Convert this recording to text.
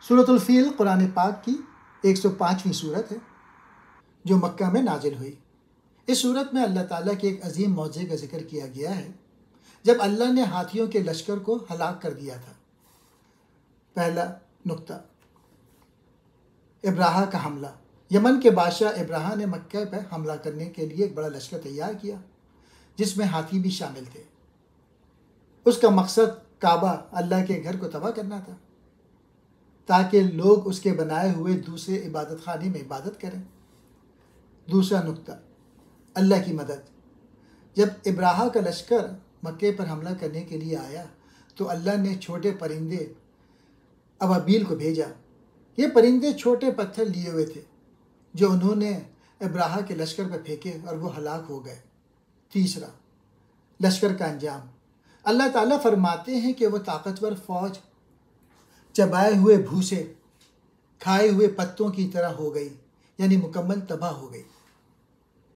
سورۃ الفیل قرآن پاک کی 105ویں صورت ہے جو مکہ میں نازل ہوئی۔ اس صورت میں اللہ تعالیٰ کے ایک عظیم معجزے کا ذکر کیا گیا ہے جب اللہ نے ہاتھیوں کے لشکر کو ہلاک کر دیا تھا۔ پہلا نقطہ، ابراہہ کا حملہ۔ یمن کے بادشاہ ابراہہ نے مکہ پر حملہ کرنے کے لیے ایک بڑا لشکر تیار کیا جس میں ہاتھی بھی شامل تھے۔ اس کا مقصد کعبہ، اللہ کے گھر کو تباہ کرنا تھا تاکہ لوگ اس کے بنائے ہوئے دوسرے عبادت خانے میں عبادت کریں۔ دوسرا نقطہ، اللہ کی مدد۔ جب ابراہہ کا لشکر مکے پر حملہ کرنے کے لیے آیا تو اللہ نے چھوٹے پرندے ابابیل کو بھیجا۔ یہ پرندے چھوٹے پتھر لیے ہوئے تھے جو انہوں نے ابراہہ کے لشکر پر پھینکے اور وہ ہلاک ہو گئے۔ تیسرا، لشکر کا انجام۔ اللہ تعالیٰ فرماتے ہیں کہ وہ طاقتور فوج چبائے ہوئے بھوسے، کھائے ہوئے پتوں کی طرح ہو گئی، یعنی مکمل تباہ ہو گئی۔